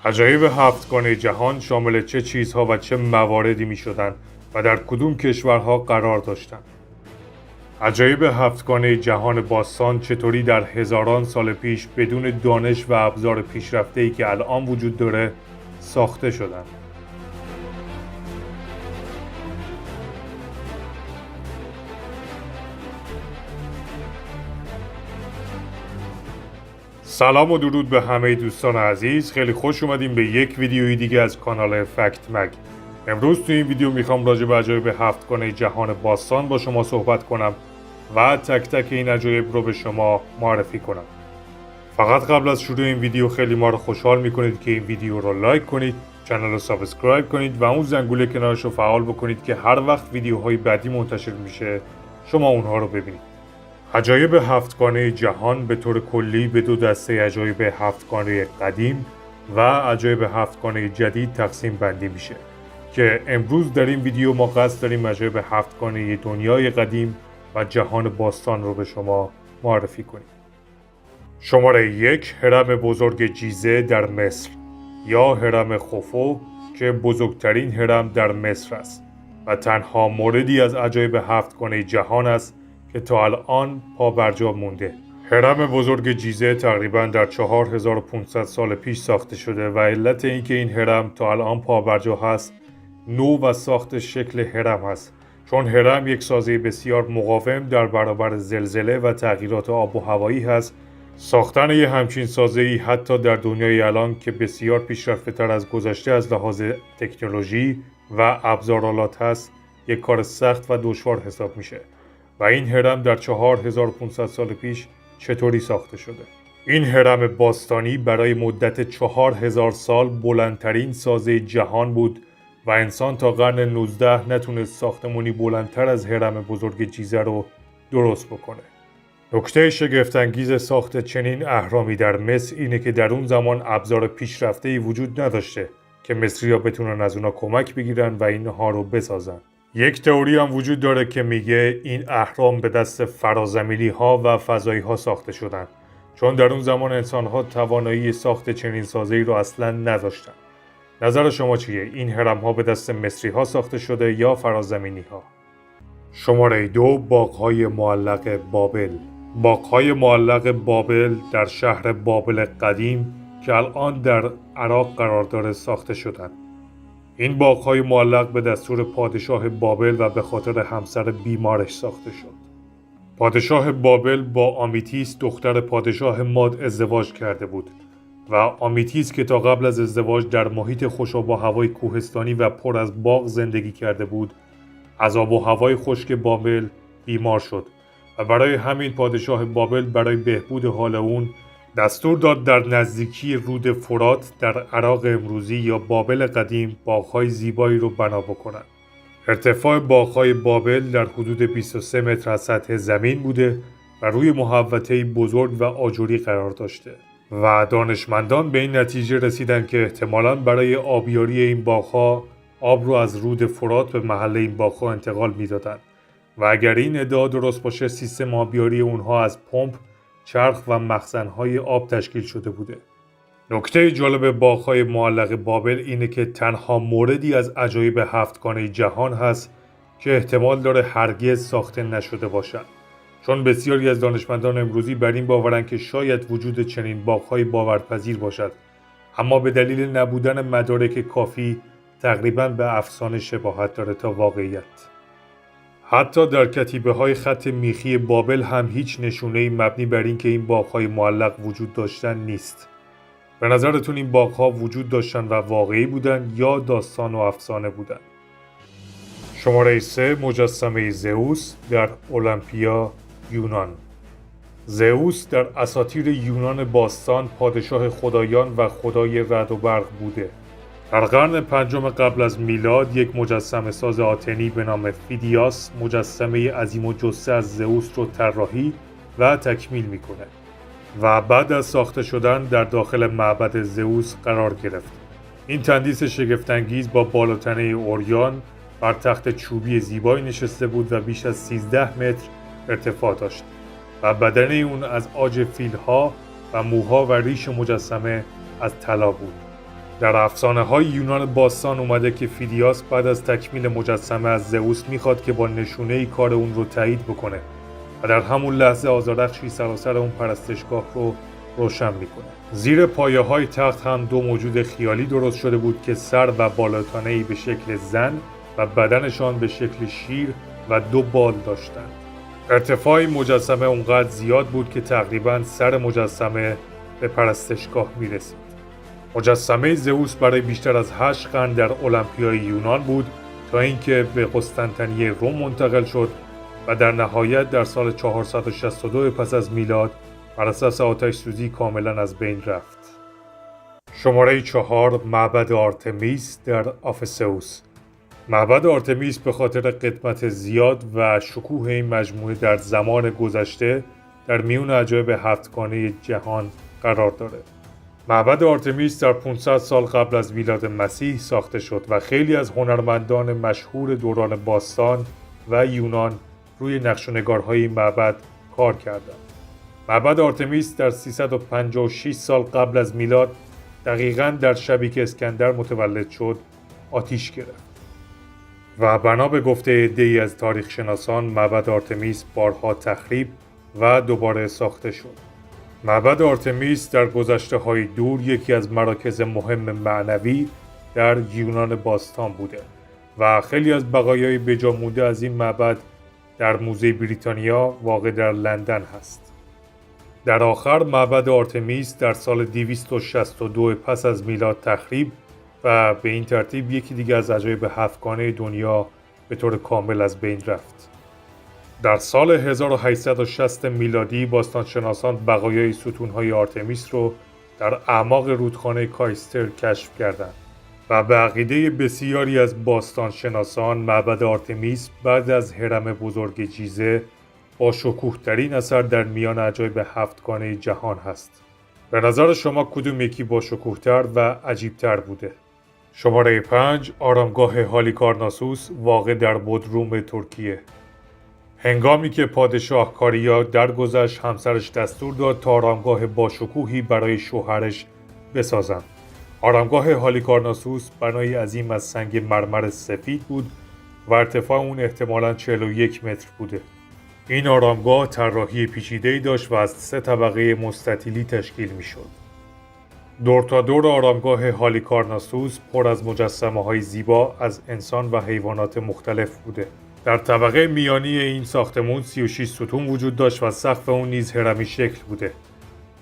عجایب هفتگانه جهان شامل چه چیزها و چه مواردی می شدند و در کدوم کشورها قرار داشتند؟ عجایب هفتگانه جهان باستان چطوری در هزاران سال پیش بدون دانش و ابزار پیشرفته‌ای که الان وجود داره ساخته شدند؟ سلام و درود به همه دوستان عزیز. خیلی خوش اومدیم به یک ویدیوی دیگه از کانال فکت مگ. امروز تو این ویدیو میخوام راجع به عجایب هفتگانه جهان باستان با شما صحبت کنم و تک تک این عجایب رو به شما معرفی کنم. فقط قبل از شروع این ویدیو خیلی ما رو خوشحال میکنید که این ویدیو رو لایک کنید، کانال رو سابسکرایب کنید و اون زنگوله کنارش رو فعال بکنید که هر وقت ویدیوهای بعدی منتشر میشه شما اونها رو ببینید. عجایب هفتگانه جهان به طور کلی به دو دسته عجایب هفتگانه قدیم و عجایب هفتگانه جدید تقسیم بندی میشه که امروز در این ویدیو ما قصد داریم عجایب هفتگانه دنیای قدیم و جهان باستان رو به شما معرفی کنیم. شماره 1 هرم بزرگ جیزه در مصر یا هرم خوفو که بزرگترین هرم در مصر است و تنها موردی از عجایب هفتگانه جهان است که تا الان پا برجا مونده. هرم بزرگ جیزه تقریباً در 4500 سال پیش ساخته شده و علت اینکه این هرم تا الان پا برجا هست نوع و ساخت شکل هرم هست، چون هرم یک سازه بسیار مقاوم در برابر زلزله و تغییرات آب و هوایی هست. ساختن یه همچین سازه‌ای حتی در دنیای الان که بسیار پیشرفته‌تر از گذشته از لحاظ تکنولوژی و ابزارالات هست یک کار سخت و دشوار حساب میشه. و این هرم در 4500 سال پیش چطوری ساخته شده؟ این هرم باستانی برای مدت 4000 سال بلندترین سازه جهان بود و انسان تا قرن 19 نتونست ساختمانی بلندتر از هرم بزرگ جیزه رو درست بکنه. نکته شگفت‌انگیز ساخت چنین اهرامی در مصر اینه که در اون زمان ابزار پیشرفته‌ای وجود نداشته که مصری‌ها بتونن از اونا کمک بگیرن و اینها رو بسازن. یک تئوری هم وجود داره که میگه این اهرام به دست فرازمینی ها و فضایی ها ساخته شدن، چون در اون زمان انسان ها توانایی ساخت چنین سازه‌ای رو اصلا نداشتن. نظر شما چیه؟ این هرم ها به دست مصری ها ساخته شده یا فرازمینی ها؟ شماره 2 باغ‌های معلق بابل. باغ‌های معلق بابل در شهر بابل قدیم که الان در عراق قرار داره ساخته شدند. این باغ‌های معلق به دستور پادشاه بابل و به خاطر همسر بیمارش ساخته شد. پادشاه بابل با آمیتیس دختر پادشاه ماد ازدواج کرده بود و آمیتیس که تا قبل از ازدواج در محیط خوشاب و هوای کوهستانی و پر از باغ زندگی کرده بود، از آب و هوای خشک بابل بیمار شد و برای همین پادشاه بابل برای بهبود حال اون دستور داد در نزدیکی رود فرات در عراق امروزی یا بابل قدیم باغ‌های زیبایی رو بنا بکنن. ارتفاع باغ‌های بابل در حدود 23 متر از سطح زمین بوده و روی محوطه‌ای بزرگ و آجوری قرار داشته و دانشمندان به این نتیجه رسیدن که احتمالاً برای آبیاری این باغ‌ها آب رو از رود فرات به محل این باغ‌ها انتقال می‌دادن و اگر این ادعا درست باشه سیستم آبیاری اونها از پمپ، چرخ و مخزن‌های آب تشکیل شده بوده. نکته جالب باغ‌های معلق بابل اینه که تنها موردی از عجایب هفتگانه جهان هست که احتمال داره هرگز ساخته نشده باشد، چون بسیاری از دانشمندان امروزی بر این باورند که شاید وجود چنین باغ‌های باورپذیر باشد، اما به دلیل نبودن مدارک کافی تقریباً به افسانه شباهت داره تا واقعیت. حتی در کتیبه‌های خط میخی بابل هم هیچ نشونه‌ای مبنی بر این که این باغ‌های معلق وجود داشتن نیست. به نظرتون این باغ‌ها وجود داشتن و واقعی بودن یا داستان و افسانه بودن؟ شماره 3 مجسمه زئوس در المپیا یونان. زئوس در اساطیر یونان باستان پادشاه خدایان و خدای رعد و برق بوده. در قرن 5 قبل از میلاد یک مجسمه ساز آتنی به نام فیدیاس مجسمه عظیم و جثه از زئوس رو طراحی و تکمیل میکنه و بعد از ساخته شدن در داخل معبد زئوس قرار گرفت. این تندیس شگفت‌انگیز با بالاتنه اوریان بر تخت چوبی زیبایی نشسته بود و بیش از 13 متر ارتفاع داشت و بدنه اون از عاج فیل‌ها و موها و ریش مجسمه از طلا بود. در افسانه های یونان باستان اومده که فیدیاس بعد از تکمیل مجسمه از زئوس میخواد که با نشونه کار اون رو تایید بکنه و در همون لحظه آزادخشی سراسر اون پرستشگاه رو روشن میکنه. زیر پایه های تخت هم دو موجود خیالی درست شده بود که سر و بالاتانه‌ای به شکل زن و بدنشان به شکل شیر و دو بال داشتند. ارتفاع مجسمه اونقدر زیاد بود که تقریباً سر مجسمه به پرستشگاه میرسید. مجسمه زئوس برای بیشتر از 8 قرن در المپیای یونان بود تا اینکه به قسطنطنیه روم منتقل شد و در نهایت در سال 462 پس از میلاد بر اساس آتش سوزی کاملا از بین رفت. شماره 4 معبد آرتمیس در آفسوس. معبد آرتمیس به خاطر قدمت زیاد و شکوه این مجموعه در زمان گذشته در میون عجایب هفتگانه جهان قرار داره. معبد آرتمیس در 500 سال قبل از میلاد مسیح ساخته شد و خیلی از هنرمندان مشهور دوران باستان و یونان روی نقشه‌نگارهای این معبد کار کردند. معبد آرتمیس در 356 سال قبل از میلاد دقیقاً در شبی که اسکندر متولد شد آتیش گرفت و بنا به گفته عده‌ای از تاریخ شناسان معبد آرتمیس بارها تخریب و دوباره ساخته شد. معبد آرتمیس در گذشته‌های دور یکی از مراکز مهم معنوی در یونان باستان بوده و خیلی از بقایای بجا مونده از این معبد در موزه بریتانیا واقع در لندن هست. در آخر معبد آرتمیس در سال 262 پس از میلاد تخریب و به این ترتیب یکی دیگه از عجایب هفتگانه دنیا به طور کامل از بین رفت. در سال 1860 میلادی باستانشناسان بقایای ستونهای آرتمیس رو در اعماق رودخانه کایستر کشف کردند و به عقیده بسیاری از باستانشناسان معبد آرتمیس بعد از هرم بزرگ جیزه با شکوه‌ترین اثر در میان عجایب هفتگانه جهان هست. به نظر شما کدوم یکی با شکوه‌تر و عجیب‌تر بوده؟ شماره 5 آرامگاه هالیکارناسوس واقع در بودروم ترکیه. هنگامی که پادشاه کاریا درگذشت همسرش دستور داد تا آرامگاه باشکوهی برای شوهرش بسازند. آرامگاه هالیکارناسوس بنایی عظیم از سنگ مرمر سفید بود و ارتفاع اون احتمالاً 41 متر بوده. این آرامگاه طراحی پیچیده‌ای داشت و از 3 طبقه مستطیلی تشکیل می‌شد. دور تا دور آرامگاه هالیکارناسوس پر از مجسمه‌های زیبا از انسان و حیوانات مختلف بوده. در طبقه میانی این ساختمان 36 ستون وجود داشت و سقف اون نیز هرمی شکل بوده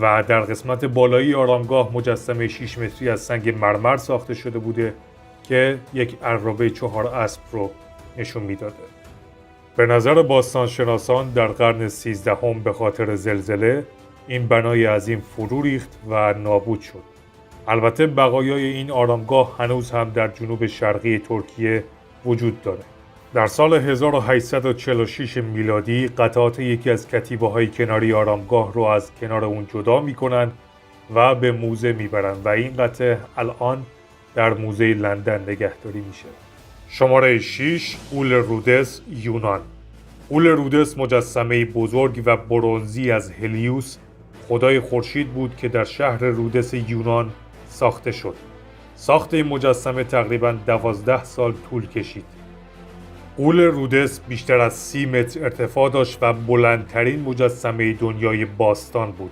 و در قسمت بالایی آرامگاه مجسمه 6 متری از سنگ مرمر ساخته شده بوده که یک عرابه 4 اسب رو نشون میداده. به نظر باستانشناسان در قرن 13 به خاطر زلزله این بنای عظیم فرو ریخت و نابود شد. البته بقایای این آرامگاه هنوز هم در جنوب شرقی ترکیه وجود داره. در سال 1846 میلادی قطعات یکی از کتیبه‌های کناری آرامگاه رو از کنار اون جدا می‌کنند و به موزه میبرند و این قطعه الان در موزه لندن نگهداری میشه. شماره 6 غول رودس یونان. غول رودس مجسمه بزرگ و برنزی از هلیوس خدای خورشید بود که در شهر رودس یونان ساخته شد. ساخت این مجسمه تقریباً 12 سال طول کشید. غول رودس بیشتر از 30 متر ارتفاع داشت و بلندترین مجسمه دنیای باستان بود.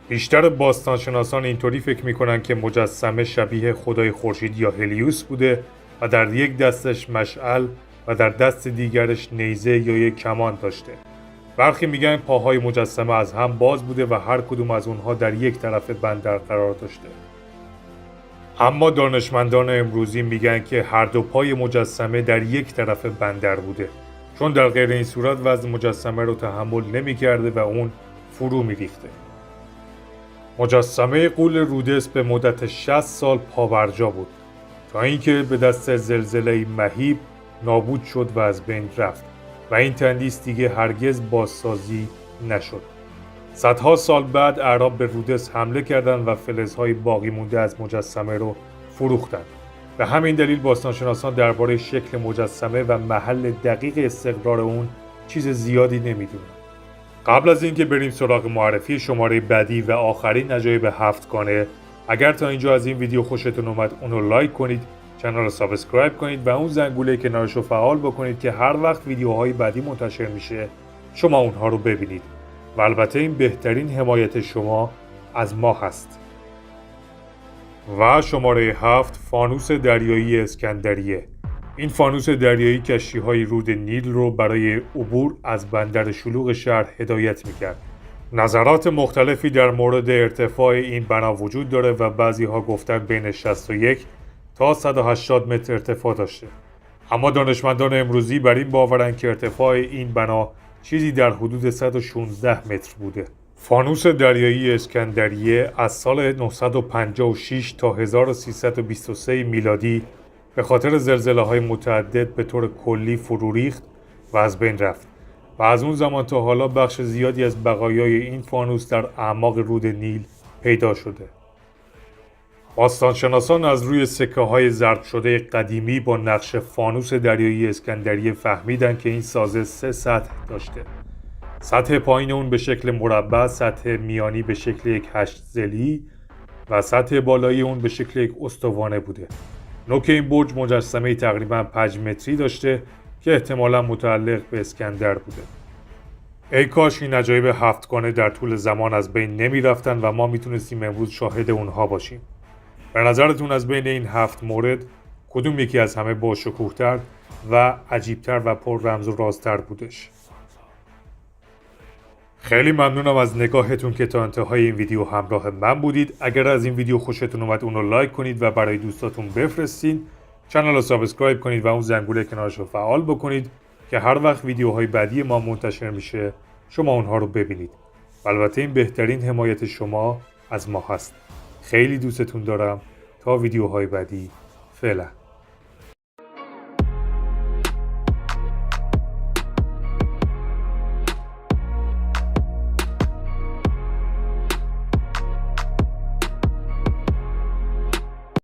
بیشتر باستانشناسان اینطوری فکر میکنن که مجسمه شبیه خدای خورشید یا هلیوس بوده و در یک دستش مشعل و در دست دیگرش نیزه یا یک کمان داشته. برخی میگن پاهای مجسمه از هم باز بوده و هر کدوم از اونها در یک طرف بندر قرار داشته. اما دانشمندان امروزی میگن که هر دو پای مجسمه در یک طرف بندر بوده، چون در غیر این صورت وزن مجسمه رو تحمل نمی‌کرده و اون فرو می‌ریخته. مجسمه غول رودس به مدت 60 سال پابرجا بود تا اینکه به دست زلزله مهیب نابود شد و از بین رفت و این تندیس دیگه هرگز بازسازی نشد. صدها سال بعد اعراب به رودس حمله کردند و فلزهای باقی مونده از مجسمه رو فروختند. به همین دلیل باستانشناسان درباره شکل مجسمه و محل دقیق استقرار اون چیز زیادی نمیدونن. قبل از اینکه بریم سراغ معرفی شماره بعدی و آخرین عجایب هفتگانه، اگر تا اینجا از این ویدیو خوشتون اومد اونو لایک کنید، کانال رو سابسکرایب کنید و اون زنگوله کنارش رو فعال بکنید که هر وقت ویدیوهای بعدی منتشر میشه شما اونها رو ببینید و البته این بهترین حمایت شما از ما هست. و شماره 7 فانوس دریایی اسکندریه. این فانوس دریایی کشتی‌های رود نیل رو برای عبور از بندر شلوغ شهر هدایت میکرد. نظرات مختلفی در مورد ارتفاع این بنا وجود داره و بعضی ها گفتن بین 61 تا 180 متر ارتفاع داشته. اما دانشمندان امروزی بر این باورند که ارتفاع این بنا چیزی در حدود 116 متر بوده. فانوس دریایی اسکندریه از سال 956 تا 1323 میلادی به خاطر زلزله‌های متعدد به طور کلی فرو ریخت و از بین رفت و از اون زمان تا حالا بخش زیادی از بقایای این فانوس در اعماق رود نیل پیدا شده. باستانشناسان از روی سکه‌های ضرب شده قدیمی با نقش فانوس دریایی اسکندریه فهمیدن که این سازه 3 سطح داشته. سطح پایین اون به شکل مربع، سطح میانی به شکل یک هشت‌ضلعی و سطح بالایی اون به شکل یک استوانه بوده. نوک این برج مجسمه تقریباً 5 متری داشته که احتمالاً متعلق به اسکندر بوده. ای کاش این عجایب هفتگانه در طول زمان از بین نمی رفتن و ما میتونستیم امروز شاهد اونها باشیم. به نظرتون از بین این 7 مورد کدوم یکی از همه با شکوه‌تر و عجیبتر و پر رمز و رازتر بودش؟ خیلی ممنونم از نگاهتون که تا انتهای این ویدیو همراه من بودید. اگر از این ویدیو خوشتون اومد اونو لایک کنید و برای دوستاتون بفرستین. کانال رو سابسکرایب کنید و اون زنگوله کنارش رو فعال بکنید که هر وقت ویدیوهای بعدی ما منتشر میشه شما اونها رو ببینید. و البته این بهترین حمایت شما از ما هست. خیلی دوستتون دارم. تا ویدیوهای بعدی، فعلا.